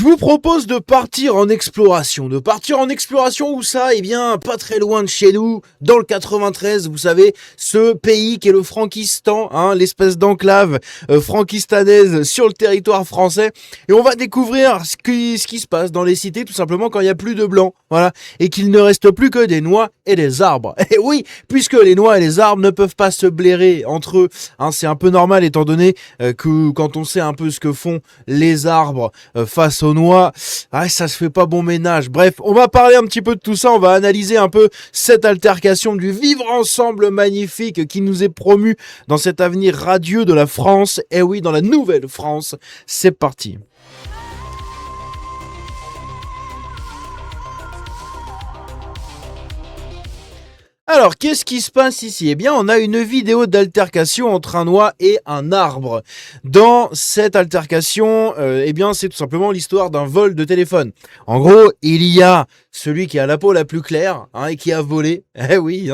Je vous propose de partir en exploration. De partir en exploration où ça? Eh bien, pas très loin de chez nous, dans le 93, vous savez, ce pays qui est le Frankistan, hein, l'espèce d'enclave frankistanaise sur le territoire français. Et on va découvrir ce qui se passe dans les cités, tout simplement quand il n'y a plus de blancs. Voilà. Et qu'il ne reste plus que des noix et des arbres. Et oui, puisque les noix et les arbres ne peuvent pas se blairer entre eux. Hein, c'est un peu normal étant donné que quand on sait un peu ce que font les arbres face aux noix, ça se fait pas bon ménage. Bref, on va parler un petit peu de tout ça, on va analyser un peu cette altercation du vivre ensemble magnifique qui nous est promu dans cet avenir radieux de la France. Et oui, dans la nouvelle France. C'est parti. Alors, qu'est-ce qui se passe ici? Eh bien, on a une vidéo d'altercation entre un noix et un arbre. Dans cette altercation, eh bien, c'est tout simplement l'histoire d'un vol de téléphone. En gros, il y a celui qui a la peau la plus claire, hein, et qui a volé. Eh oui,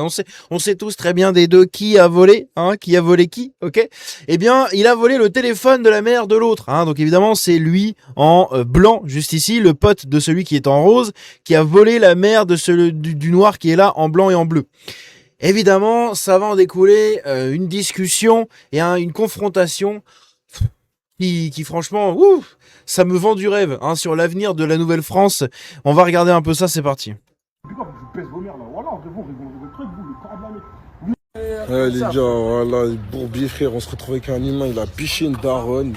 on sait tous très bien des deux qui a volé, hein, qui a volé qui, ok? Eh bien, il a volé le téléphone de la mère de l'autre, hein. Donc évidemment, c'est lui en blanc, juste ici, le pote de celui qui est en rose, qui a volé la mère de du noir qui est là en blanc et en bleu. Évidemment, ça va en découler une discussion et une confrontation qui franchement, ça me vend du rêve, hein, sur l'avenir de la Nouvelle-France. On va regarder un peu ça, c'est parti. Ouais les gars, voilà, bourbier frère, on se retrouve avec un humain, il a piché une daronne.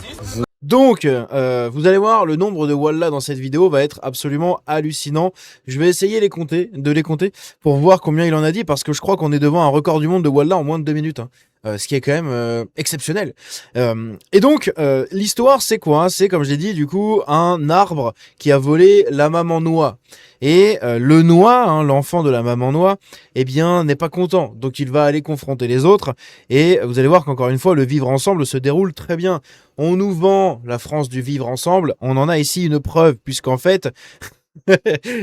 Donc, vous allez voir, le nombre de Wallah dans cette vidéo va être absolument hallucinant. Je vais essayer de les compter, pour voir combien il en a dit, parce que je crois qu'on est devant un record du monde de Wallah en moins de 2 minutes. Hein. Ce qui est quand même exceptionnel. Et donc, l'histoire, c'est quoi? C'est, comme je l'ai dit, du coup, un arbre qui a volé la maman noix. Et le noix, hein, l'enfant de la maman noix, eh bien, n'est pas content. Donc, il va aller confronter les autres. Et vous allez voir qu'encore une fois, le vivre ensemble se déroule très bien. On nous vend la France du vivre ensemble. On en a ici une preuve, puisqu'en fait...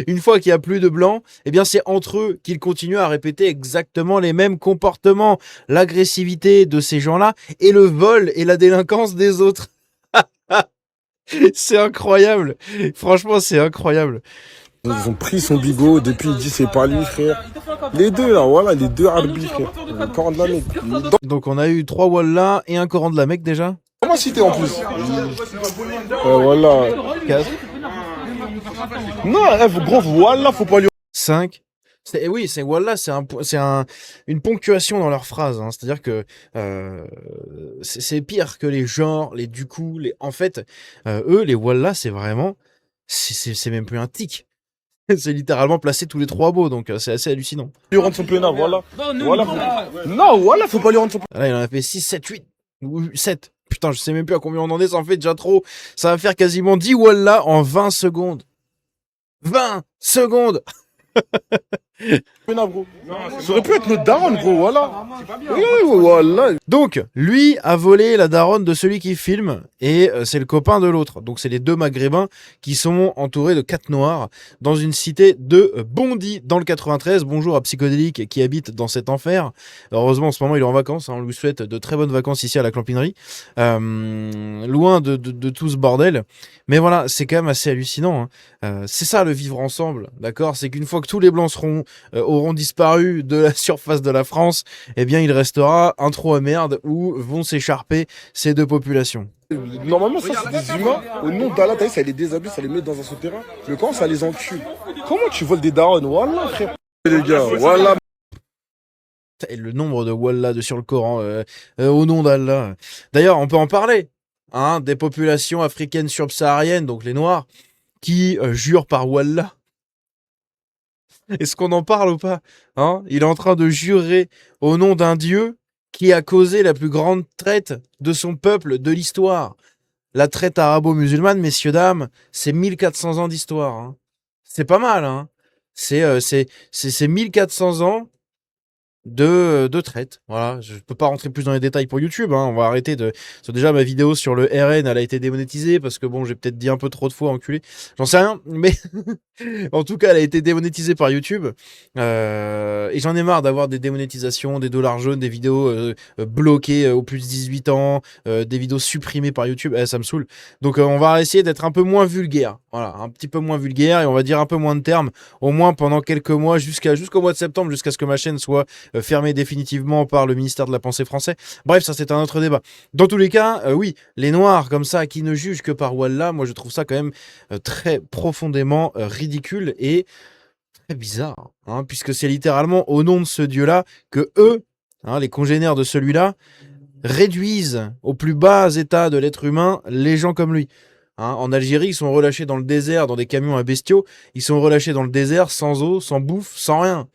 une fois qu'il n'y a plus de blancs, eh bien c'est entre eux qu'ils continuent à répéter exactement les mêmes comportements, l'agressivité de ces gens-là et le vol et la délinquance des autres. C'est incroyable. Franchement, c'est incroyable. Ils ont pris son bigot, depuis il dit c'est pas lui frère. Les deux là, voilà, les deux arbitres frère. Le Coran de la Mecque. Donc on a eu 3 Wallah et un Coran de la Mecque déjà. Comment citer en plus? Voilà. 4. Non, gros, voilà, faut pas lui... 5. Oui, c'est Wallah, c'est une ponctuation dans leurs phrases. Hein. C'est-à-dire que c'est pire que les genres, les du coup, en fait, eux, les Wallah, c'est vraiment... C'est même plus un tic. C'est littéralement placé tous les 3 mots, donc c'est assez hallucinant. Lui rendre son plénard, voilà. Voilà, faut pas lui rendre son plénard. Là, il en a fait 6, 7, 8. Ou 7. Putain, je sais même plus à combien on en est, ça en fait déjà trop. Ça va faire quasiment 10 Wallah en 20 secondes. 20 secondes. Gros. Ça aurait pu être notre daronne, gros, voilà. Voilà. Donc, lui a volé la daronne de celui qui filme, et c'est le copain de l'autre. Donc, c'est les deux maghrébins qui sont entourés de 4 noirs dans une cité de Bondy, dans le 93. Bonjour à Psychodélique qui habite dans cet enfer. Heureusement, en ce moment, il est en vacances. Hein. On lui souhaite de très bonnes vacances ici à la Clampinerie. Loin de tout ce bordel. Mais voilà, c'est quand même assez hallucinant. Hein. C'est ça, le vivre ensemble, d'accord? C'est qu'une fois que tous les blancs auront disparu de la surface de la France, eh bien il restera un trou à merde où vont s'écharper ces deux populations. Normalement, ça c'est des humains. Au nom d'Allah, ça les déshabille, ça les met dans un souterrain. Le camp, ça les encule. Comment tu voles des darons? Wallah, frère. Les gars, wallah. Et le nombre de Wallah sur le Coran, au nom d'Allah. D'ailleurs, on peut en parler. Hein, des populations africaines subsahariennes, donc les Noirs, qui jurent par Wallah. Est-ce qu'on en parle ou pas? Hein? Il est en train de jurer au nom d'un dieu qui a causé la plus grande traite de son peuple de l'histoire. La traite arabo-musulmane, messieurs, dames, c'est 1400 ans d'histoire. Hein. C'est pas mal. Hein. C'est 1400 ans de traite. Voilà, je peux pas rentrer plus dans les détails pour YouTube, hein. On va arrêter de... Parce que déjà, ma vidéo sur le RN, elle a été démonétisée parce que bon, j'ai peut-être dit un peu trop de fois enculé. J'en sais rien, mais en tout cas, elle a été démonétisée par YouTube. Et j'en ai marre d'avoir des démonétisations, des dollars jaunes, des vidéos bloquées au plus de 18 ans, des vidéos supprimées par YouTube. Ça me saoule. Donc on va essayer d'être un peu moins vulgaire. Voilà, un petit peu moins vulgaire et on va dire un peu moins de termes, au moins pendant quelques mois, jusqu'au mois de septembre, jusqu'à ce que ma chaîne soit fermée définitivement par le ministère de la Pensée français. Bref, ça c'est un autre débat. Dans tous les cas, oui, les noirs comme ça qui ne jugent que par Wallah, moi je trouve ça quand même très profondément ridicule et très bizarre, hein, puisque c'est littéralement au nom de ce dieu-là que eux, hein, les congénères de celui-là, réduisent au plus bas état de l'être humain les gens comme lui. Hein, en Algérie, ils sont relâchés dans le désert, dans des camions à bestiaux. Ils sont relâchés dans le désert, sans eau, sans bouffe, sans rien.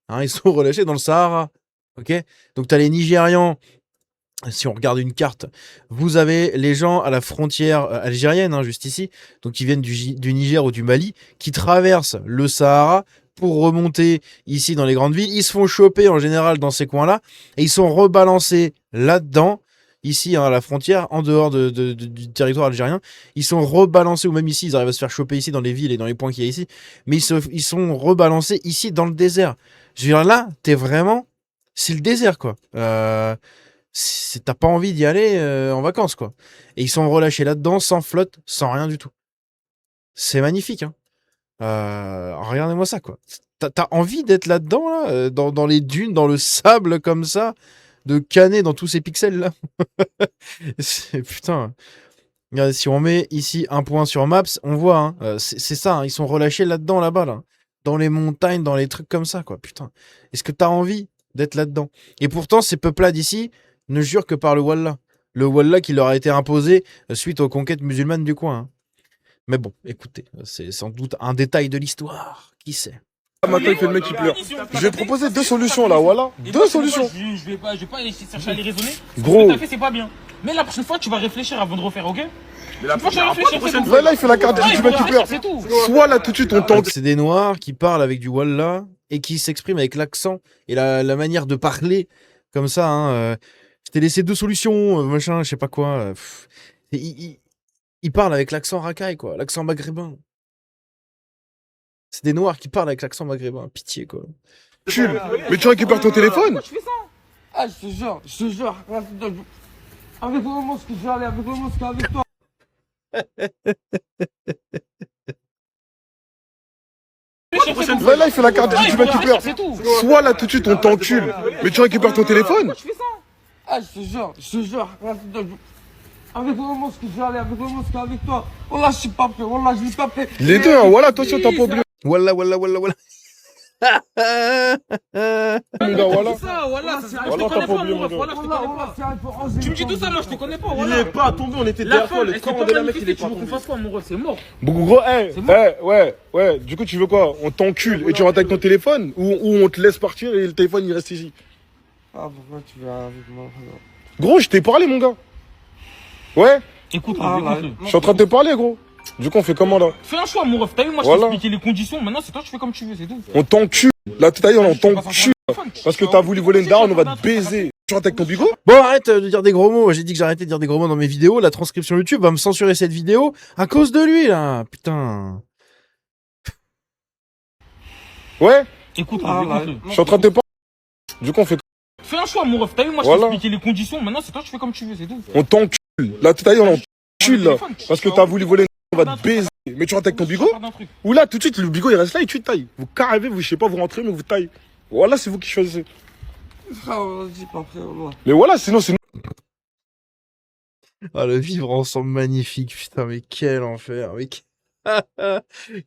Hein, ils sont relâchés dans le Sahara. Ok. Donc t'as les Nigérians. Si on regarde une carte, vous avez les gens à la frontière algérienne, hein, juste ici, donc qui viennent du Niger ou du Mali, qui traversent le Sahara pour remonter ici dans les grandes villes. Ils se font choper en général dans ces coins-là et ils sont rebalancés là-dedans, ici, hein, à la frontière, en dehors du territoire algérien. Ils sont rebalancés, ou même ici, ils arrivent à se faire choper ici dans les villes et dans les points qu'il y a ici, mais ils sont rebalancés ici dans le désert. Je veux dire, là, t'es vraiment... C'est le désert, quoi. T'as pas envie d'y aller en vacances, quoi. Et ils sont relâchés là-dedans, sans flotte, sans rien du tout. C'est magnifique, hein. Regardez-moi ça, quoi. T'as envie d'être là-dedans, là, dans les dunes, dans le sable comme ça, de canner dans tous ces pixels, là. Putain. Regardez, si on met ici un point sur Maps, on voit, hein, c'est ça, hein, ils sont relâchés là-dedans, là-bas, là. Dans les montagnes, dans les trucs comme ça, quoi. Putain. Est-ce que t'as envie d'être là-dedans? Et pourtant, ces peuplades ici ne jurent que par le Wallah. Le Wallah qui leur a été imposé suite aux conquêtes musulmanes du coin, hein. Mais bon, écoutez, c'est sans doute un détail de l'histoire. Qui sait? Maintenant, il fait le mec qui pleure. Je vais te proposer deux solutions là, voilà. Deux solutions. Je vais pas chercher à les raisonner. Gros. Ce que t'as fait, c'est pas bien. Mais la prochaine fois, tu vas réfléchir avant de refaire, ok? Mais la prochaine fois, Là, il fait la carte du mec qui pleure. c'est tout. Soit là, tout de suite, on tente. C'est des noirs qui parlent avec du Wallah et qui s'expriment avec l'accent et la manière de parler comme ça, hein. Je t'ai laissé deux solutions, machin, je sais pas quoi. Ils parlent avec l'accent racaille, quoi, l'accent maghrébin. C'est des noirs qui parlent avec l'accent maghrébin. Pitié, quoi. Mais tu récupères ton téléphone? Tu fais ça? Ah, je te jure. Avec vraiment ce que j'ai allé, avec vraiment ce qu'il y a avec toi. Là, il fait la carte du mec qui pleure. Soit là, tout de suite, on t'encule. Mais tu récupères ton téléphone? Tu fais ça? Ah, je te jure. Avec vraiment ce que j'ai allé, avec vraiment ce qu'il y a avec toi. Wallah, je suis pas prêt. Wallah, je suis pas prêt. Les deux, hein, voilà, attention, t'as pas oublié. Wallah, wallah, wallah, wallah. Mon gars, voilà. Wallah, je te Wallah, connais t'as pas pas, oublié, mon mon ref. gars. Wallah, je te connais pas. Tu me dis tout ça, moi, je te connais pas. Il Wallah. est pas tombé, on était La derrière fin, toi, le est-ce que corps tu de la mec, il manifester, est tu pas veux qu'on tombé. fasse quoi, mon ref? C'est mort. Beaucoup gros, C'est mort. ouais. Du coup, tu veux quoi? On t'encule et tu rentres avec ton téléphone ou on te laisse partir et le téléphone il reste ici? Ah, pourquoi tu vas avec moi? Gros, je t'ai parlé, mon gars. Ouais, Écoute-le. je suis en train de te parler, gros. Du coup, on fait comment là? Fais un choix, mon ref. T'as vu, moi, je t'ai Voilà. expliqué les conditions. Maintenant, c'est toi, tu fais comme tu veux, c'est tout. On t'encule. Là, tout à l'heure, on t'encule. Parce que t'as voulu voler une daronne, on va te baiser. Tu rentres avec ton bigot? Bon, arrête de dire des gros mots. J'ai dit que j'arrêtais de dire des gros mots dans mes vidéos. La transcription YouTube va me censurer cette vidéo à cause de lui, là. Putain. Ouais, Écoute-le. je suis en train de te parler. Du coup, on fait Fais un choix, mon ref. T'as vu, moi, je t'ai Voilà. expliqué les conditions. Maintenant, c'est toi, tu fais comme tu veux, c'est tout. on t'encule. Là, tout à l'heure, on t'encule là. Parce que t'as voulu voler une daronne, on va te baiser. Mais tu rentres avec ton bigot? Ou là, tout de suite, le bigot il reste là et tu tailles. Vous carrez, vous, je sais pas, vous rentrez, mais vous taillez. Voilà, c'est vous qui choisissez. Mais voilà, sinon, c'est Ah, le vivre ensemble magnifique. Putain, mais quel enfer. Mais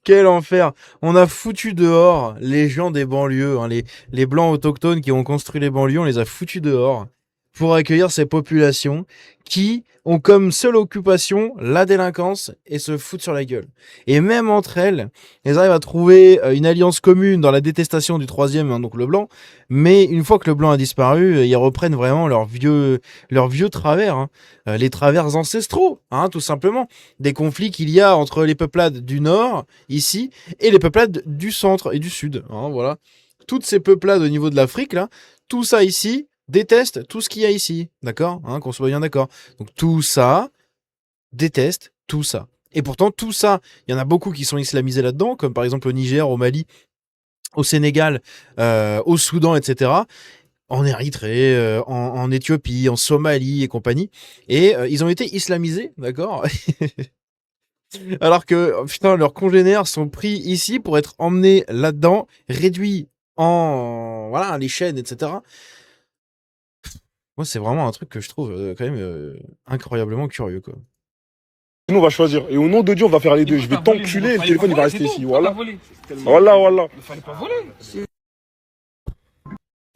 quel enfer. On a foutu dehors les gens des banlieues, hein, les blancs autochtones qui ont construit les banlieues, on les a foutus dehors pour accueillir ces populations qui ont comme seule occupation la délinquance et se foutent sur la gueule. Et même entre elles arrivent à trouver une alliance commune dans la détestation du troisième, hein, donc le blanc. Mais une fois que le blanc a disparu, ils reprennent vraiment leurs vieux travers, hein, les travers ancestraux, hein, tout simplement. Des conflits qu'il y a entre les peuplades du nord, ici, et les peuplades du centre et du sud, hein, voilà. Toutes ces peuplades au niveau de l'Afrique, là, tout ça ici déteste tout ce qu'il y a ici. D'accord, hein, qu'on soit bien d'accord. Donc tout ça déteste tout ça. Et pourtant, tout ça, il y en a beaucoup qui sont islamisés là-dedans, comme par exemple au Niger, au Mali, au Sénégal, au Soudan, etc., en Érythrée, en Éthiopie, en Somalie et compagnie. Et ils ont été islamisés, d'accord. Alors que, putain, leurs congénères sont pris ici pour être emmenés là-dedans, réduits en... Voilà, les chaînes, etc. Moi, c'est vraiment un truc que je trouve quand même incroyablement curieux, quoi. Nous, on va choisir. Et au nom de Dieu, on va faire les deux. Je vais t'enculer et le téléphone, il va rester ici. Voilà. Voilà. Il fallait pas voler.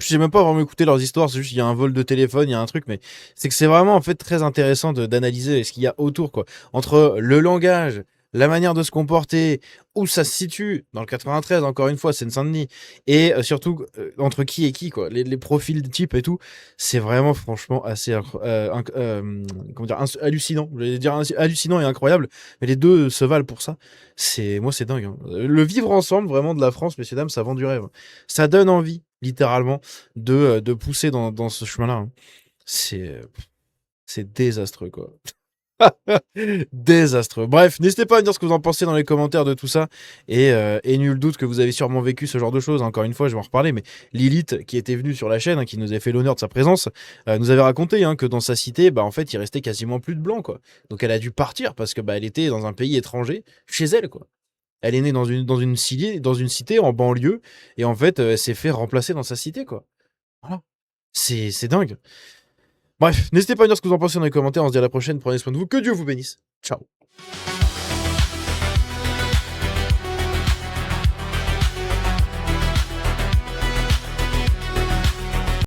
J'ai même pas vraiment écouté leurs histoires, c'est juste il y a un vol de téléphone, il y a un truc, mais c'est que c'est vraiment en fait très intéressant d'analyser ce qu'il y a autour, quoi. Entre le langage, la manière de se comporter, où ça se situe, dans le 93, encore une fois, Seine-Saint-Denis, et surtout entre qui et qui, quoi. Les profils de type et tout, c'est vraiment franchement assez comment dire, hallucinant. Je vais dire hallucinant et incroyable, mais les deux se valent pour ça. Moi, c'est dingue, hein. Le vivre ensemble, vraiment, de la France, messieurs, dames, ça vend du rêve. Ça donne envie, littéralement, de pousser dans ce chemin-là, hein. C'est désastreux, quoi. Désastreux. Bref, n'hésitez pas à me dire ce que vous en pensez dans les commentaires de tout ça. Et nul doute que vous avez sûrement vécu ce genre de choses. Encore une fois, je vais en reparler. Mais Lilith, qui était venue sur la chaîne, hein, qui nous avait fait l'honneur de sa présence, nous avait raconté que dans sa cité, bah, en fait, il restait quasiment plus de blancs, quoi. Donc elle a dû partir parce que bah, elle était dans un pays étranger, chez elle, quoi. Elle est née dans une cité en banlieue. Et en fait, elle s'est fait remplacer dans sa cité, quoi. Voilà. C'est dingue. Bref, n'hésitez pas à me dire ce que vous en pensez dans les commentaires. On se dit à la prochaine. Prenez soin de vous. Que Dieu vous bénisse. Ciao.